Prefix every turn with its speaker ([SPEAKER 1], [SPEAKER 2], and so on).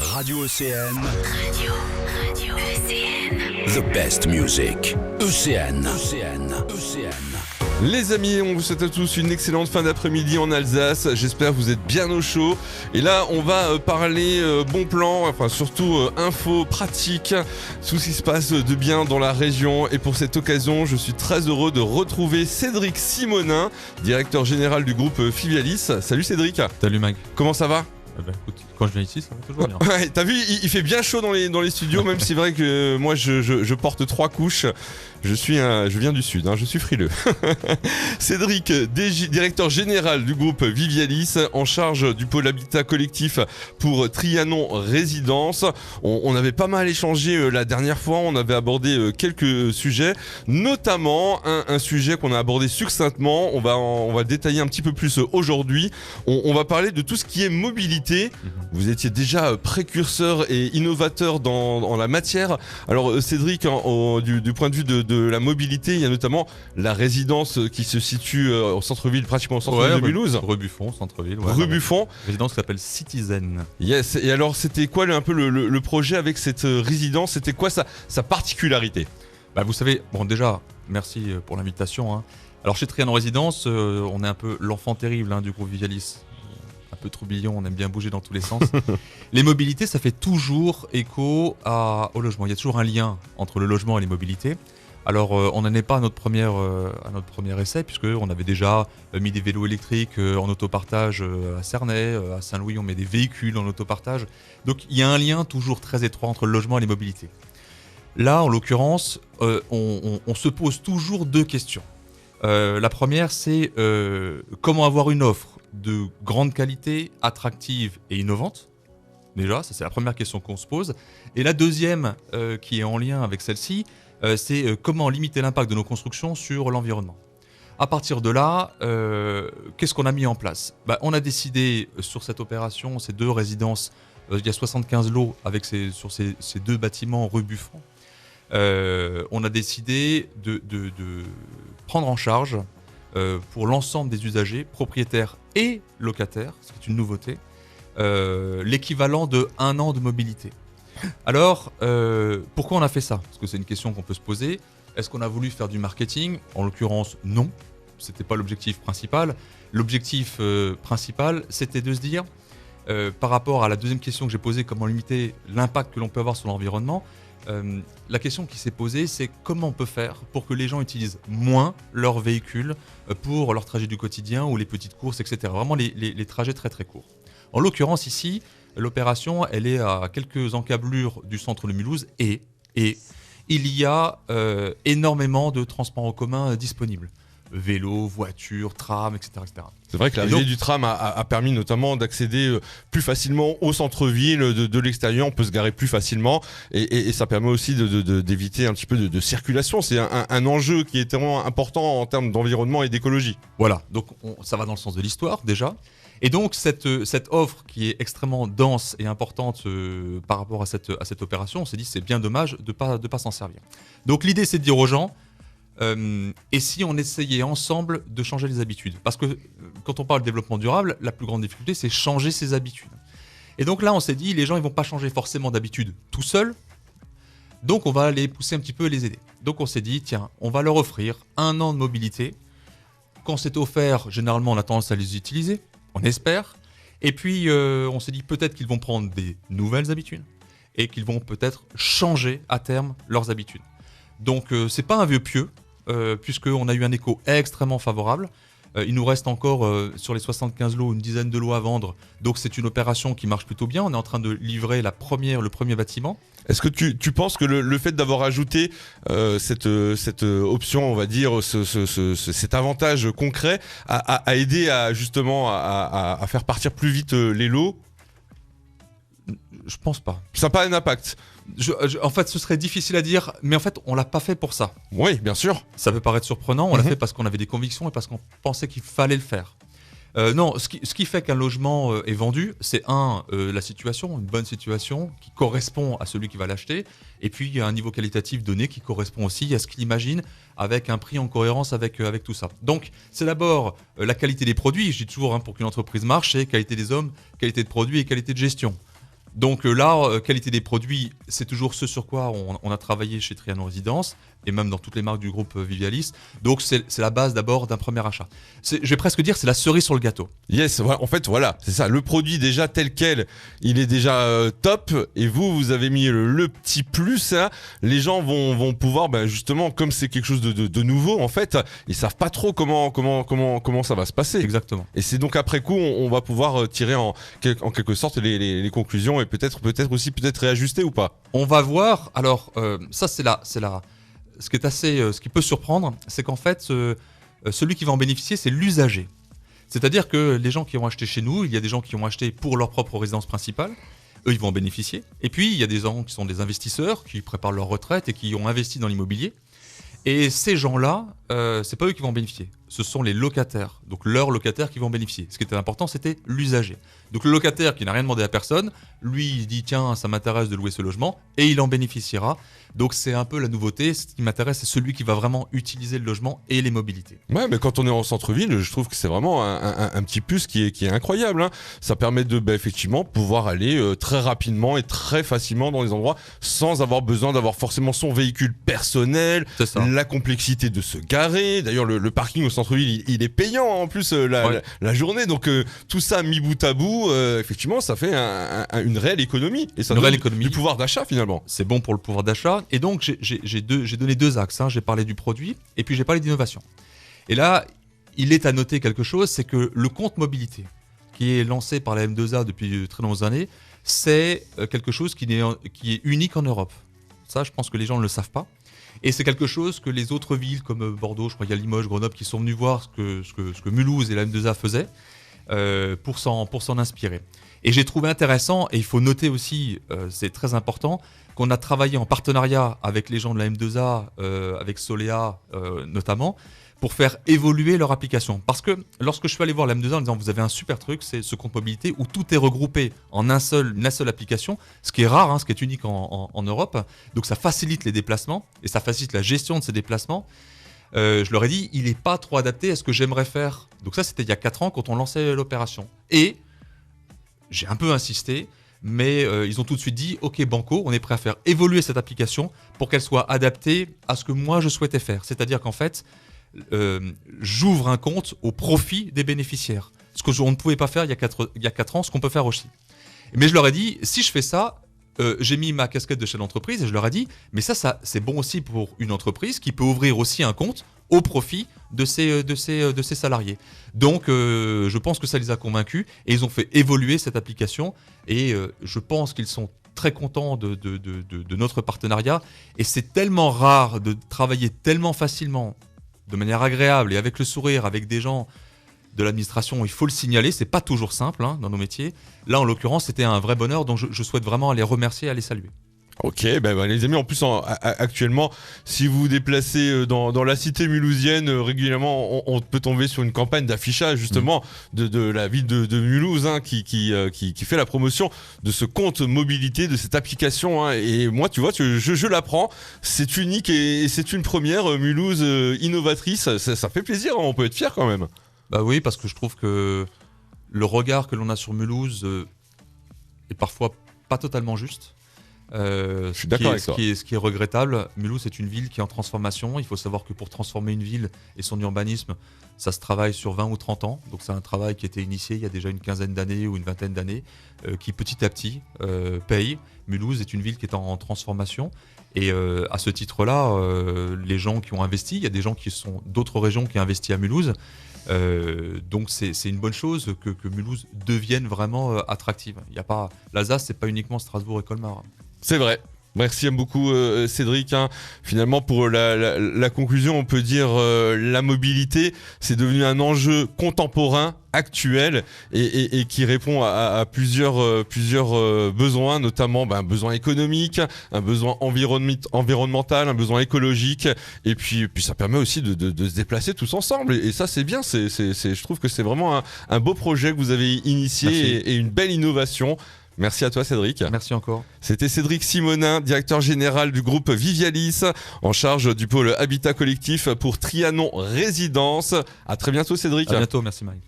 [SPEAKER 1] Radio ECN. Radio ECN. The best music. ECN.
[SPEAKER 2] Les amis, on vous souhaite à tous une excellente fin d'après-midi en Alsace. J'espère que vous êtes bien au chaud. Et là, on va parler bon plan, enfin surtout info, pratique, tout ce qui se passe de bien dans la région. Et pour cette occasion, je suis très heureux de retrouver Cédric Simonin, directeur général du groupe Fivialis. Salut Cédric.
[SPEAKER 3] Salut Mag.
[SPEAKER 2] Comment ça va ?
[SPEAKER 3] Écoute, quand je viens ici, ça va toujours bien.
[SPEAKER 2] Ouais, t'as vu, il fait bien chaud dans les studios, même si c'est vrai que moi je porte 3 couches. Je viens du sud, je suis frileux. Cédric, directeur général du groupe Fivialis, en charge du pôle habitat collectif pour Trianon Résidence. On avait pas mal échangé la dernière fois, on avait abordé quelques sujets, notamment un sujet qu'on a abordé succinctement. On va le détailler un petit peu plus aujourd'hui. On va parler de tout ce qui est mobilité. Vous étiez déjà précurseur et innovateur dans la matière. Alors Cédric, du point de vue de la mobilité, il y a notamment la résidence qui se situe au centre-ville, pratiquement au centre-ville de Mulhouse.
[SPEAKER 3] Rue Buffon, centre-ville.
[SPEAKER 2] Rue Buffon.
[SPEAKER 3] Résidence qui s'appelle Citizen.
[SPEAKER 2] Yes. Et alors, c'était quoi un peu le projet avec cette résidence ? C'était quoi sa particularité ?
[SPEAKER 3] Vous savez, bon déjà, merci pour l'invitation. Alors chez Trianon Résidence, on est un peu l'enfant terrible du groupe Fivialis. Un peu troubillon, on aime bien bouger dans tous les sens. Les mobilités, ça fait toujours écho au logement. Il y a toujours un lien entre le logement et les mobilités. Alors, on n'en est pas à notre premier essai, puisqu'on avait déjà mis des vélos électriques en autopartage à Cernay, à Saint-Louis, on met des véhicules en autopartage. Donc, il y a un lien toujours très étroit entre le logement et les mobilités. Là, en l'occurrence, on se pose toujours 2 questions. La première, c'est comment avoir une offre de grande qualité, attractive et innovante. Déjà, ça c'est la première question qu'on se pose. Et la deuxième, qui est en lien avec celle-ci, c'est comment limiter l'impact de nos constructions sur l'environnement. À partir de là, qu'est-ce qu'on a mis en place ? On a décidé sur cette opération, ces 2 résidences, il y a 75 lots sur ces 2 bâtiments rue Buffon. On a décidé de prendre en charge pour l'ensemble des usagers, propriétaires et locataires, ce qui est une nouveauté, l'équivalent de 1 an de mobilité. Alors, pourquoi on a fait ça ? Parce que c'est une question qu'on peut se poser. Est-ce qu'on a voulu faire du marketing ? En l'occurrence, non. Ce n'était pas l'objectif principal. L'objectif principal, c'était de se dire, par rapport à la deuxième question que j'ai posée, comment limiter l'impact que l'on peut avoir sur l'environnement, la question qui s'est posée, c'est comment on peut faire pour que les gens utilisent moins leur véhicule pour leur trajet du quotidien ou les petites courses, etc. Vraiment les trajets très très courts. En l'occurrence ici, l'opération, elle est à quelques encablures du centre de Mulhouse et il y a énormément de transports en commun disponibles. Vélo, voiture, tram, etc. etc.
[SPEAKER 2] C'est vrai que l'arrivée du tram a permis notamment d'accéder plus facilement au centre-ville, de l'extérieur, on peut se garer plus facilement et ça permet aussi d'éviter un petit peu de circulation. C'est un enjeu qui est vraiment important en termes d'environnement et d'écologie.
[SPEAKER 3] Voilà, donc ça va dans le sens de l'histoire déjà. Et donc cette offre qui est extrêmement dense et importante par rapport à cette opération, on s'est dit c'est bien dommage de pas s'en servir. Donc l'idée c'est de dire aux gens, et si on essayait ensemble de changer les habitudes ? Parce que quand on parle de développement durable, la plus grande difficulté, c'est changer ses habitudes. Et donc là, on s'est dit, les gens, ils vont pas changer forcément d'habitude tout seuls. Donc on va les pousser un petit peu et les aider. Donc on s'est dit, tiens, on va leur offrir 1 an de mobilité. Quand c'est offert, généralement, on a tendance à les utiliser, on espère. Et puis, on s'est dit, peut-être qu'ils vont prendre des nouvelles habitudes et qu'ils vont peut-être changer à terme leurs habitudes. Donc c'est pas un vœu pieux, puisqu'on a eu un écho extrêmement favorable. Il nous reste encore sur les 75 lots une dizaine de lots à vendre, donc c'est une opération qui marche plutôt bien. On est en train de livrer le premier bâtiment.
[SPEAKER 2] Est-ce que tu penses que le fait d'avoir ajouté cette option, on va dire, cet avantage concret a aidé à faire partir plus vite les lots ?
[SPEAKER 3] Je pense pas.
[SPEAKER 2] Ça n'a pas un impact.
[SPEAKER 3] En fait, ce serait difficile à dire, mais en fait, on l'a pas fait pour ça.
[SPEAKER 2] Oui, bien sûr.
[SPEAKER 3] Ça peut paraître surprenant, on l'a fait parce qu'on avait des convictions et parce qu'on pensait qu'il fallait le faire. Non, ce qui fait qu'un logement est vendu, c'est la situation, une bonne situation qui correspond à celui qui va l'acheter, et puis il y a un niveau qualitatif donné qui correspond aussi à ce qu'il imagine, avec un prix en cohérence avec tout ça. Donc c'est d'abord la qualité des produits, je dis toujours, pour qu'une entreprise marche, c'est qualité des hommes, qualité de produits et qualité de gestion. Donc là, qualité des produits, c'est toujours ce sur quoi on a travaillé chez Trianon Résidence et même dans toutes les marques du groupe Vivialis. Donc c'est la base d'abord d'un premier achat. Je vais presque dire c'est la cerise sur le gâteau.
[SPEAKER 2] Yes, en fait voilà, c'est ça. Le produit déjà tel quel, il est déjà top. Et vous avez mis le petit plus. Hein. Les gens vont pouvoir, justement, comme c'est quelque chose de nouveau en fait, ils savent pas trop comment ça va se passer.
[SPEAKER 3] Exactement.
[SPEAKER 2] Et c'est donc après coup, on va pouvoir tirer en quelque sorte les conclusions et peut-être aussi réajuster ou pas.
[SPEAKER 3] On va voir. Alors ça c'est là. Ce qui peut surprendre, c'est qu'en fait, celui qui va en bénéficier, c'est l'usager. C'est-à-dire que les gens qui ont acheté chez nous, il y a des gens qui ont acheté pour leur propre résidence principale, eux ils vont en bénéficier. Et puis il y a des gens qui sont des investisseurs, qui préparent leur retraite et qui ont investi dans l'immobilier. Et ces gens-là, c'est pas eux qui vont en bénéficier, ce sont les locataires, donc leurs locataires qui vont en bénéficier. Ce qui était important, c'était l'usager. Donc le locataire qui n'a rien demandé à personne, lui il dit tiens ça m'intéresse de louer ce logement et il en bénéficiera. Donc c'est un peu la nouveauté, ce qui m'intéresse c'est celui qui va vraiment utiliser le logement et les mobilités.
[SPEAKER 2] Ouais, mais quand on est en centre-ville, je trouve que c'est vraiment un petit plus qui est incroyable. Hein. Ça permet de effectivement pouvoir aller très rapidement et très facilement dans les endroits sans avoir besoin d'avoir forcément son véhicule personnel, la complexité de se garer. D'ailleurs le parking au centre-ville il est payant en plus la journée, donc tout ça mis bout à bout, effectivement ça fait une réelle économie et ça donne du pouvoir d'achat finalement.
[SPEAKER 3] C'est bon pour le pouvoir d'achat. Et donc, j'ai donné deux axes. Hein. J'ai parlé du produit et puis j'ai parlé d'innovation. Et là, il est à noter quelque chose, c'est que le compte mobilité, qui est lancé par la M2A depuis de très nombreuses années, c'est quelque chose qui est unique en Europe. Ça, je pense que les gens ne le savent pas. Et c'est quelque chose que les autres villes, comme Bordeaux, je crois qu'il y a Limoges, Grenoble, qui sont venus voir ce que Mulhouse et la M2A faisaient pour s'en inspirer. Et j'ai trouvé intéressant, et il faut noter aussi, c'est très important, qu'on a travaillé en partenariat avec les gens de la M2A, avec Solea notamment, pour faire évoluer leur application. Parce que lorsque je suis allé voir la M2A en disant vous avez un super truc, c'est ce compte mobilité où tout est regroupé en une seule application, ce qui est rare, hein, ce qui est unique en Europe. Donc ça facilite les déplacements et ça facilite la gestion de ces déplacements. Je leur ai dit il n'est pas trop adapté à ce que j'aimerais faire. Donc ça c'était il y a 4 ans quand on lançait l'opération. Et j'ai un peu insisté, mais ils ont tout de suite dit ok banco, on est prêt à faire évoluer cette application pour qu'elle soit adaptée à ce que moi je souhaitais faire. C'est-à-dire qu'en fait, j'ouvre un compte au profit des bénéficiaires. Ce que on ne pouvait pas faire il y a 4 ans, ce qu'on peut faire aussi. Mais je leur ai dit, si je fais ça, j'ai mis ma casquette de chef d'entreprise et je leur ai dit, mais ça c'est bon aussi pour une entreprise qui peut ouvrir aussi un compte au profit de ses salariés. Donc je pense que ça les a convaincus et ils ont fait évoluer cette application et je pense qu'ils sont très contents de notre partenariat et c'est tellement rare de travailler tellement facilement, de manière agréable et avec le sourire, avec des gens de l'administration, il faut le signaler, c'est pas toujours simple hein, dans nos métiers. Là en l'occurrence c'était un vrai bonheur, donc je souhaite vraiment les remercier et les saluer.
[SPEAKER 2] Ok, les amis, en plus actuellement, si vous vous déplacez dans la cité mulhousienne, régulièrement, on peut tomber sur une campagne d'affichage justement de la ville de Mulhouse hein, qui fait la promotion de ce compte mobilité, de cette application. Hein, et moi, tu vois, je l'apprends, c'est unique et c'est une première Mulhouse innovatrice. Ça fait plaisir, hein, on peut être fier quand même.
[SPEAKER 3] Bah oui, parce que je trouve que le regard que l'on a sur Mulhouse est parfois pas totalement juste.
[SPEAKER 2] Je suis d'accord avec toi.
[SPEAKER 3] Ce qui est regrettable, Mulhouse est une ville qui est en transformation. Il faut savoir que pour transformer une ville et son urbanisme, ça se travaille sur 20 ou 30 ans. Donc c'est un travail qui a été initié il y a déjà une quinzaine d'années ou une vingtaine d'années, qui petit à petit paye. Mulhouse est une ville qui est en transformation. Et à ce titre-là, les gens qui ont investi, il y a des gens qui sont d'autres régions qui ont investi à Mulhouse. Donc c'est une bonne chose que Mulhouse devienne vraiment attractive. Il y a pas l'Alsace, c'est pas uniquement Strasbourg et Colmar.
[SPEAKER 2] C'est vrai. Merci beaucoup Cédric. Hein. Finalement, pour la conclusion, on peut dire la mobilité, c'est devenu un enjeu contemporain, actuel, et qui répond à plusieurs besoins, notamment un besoin économique, un besoin environnemental, un besoin écologique, et puis ça permet aussi de se déplacer tous ensemble. Et ça, c'est bien. Je trouve que c'est vraiment un beau projet que vous avez initié et une belle innovation. Merci à toi Cédric.
[SPEAKER 3] Merci encore.
[SPEAKER 2] C'était Cédric Simonin, directeur général du groupe Vivialis, en charge du pôle Habitat Collectif pour Trianon Résidence. À très bientôt Cédric.
[SPEAKER 3] À bientôt, merci Marie.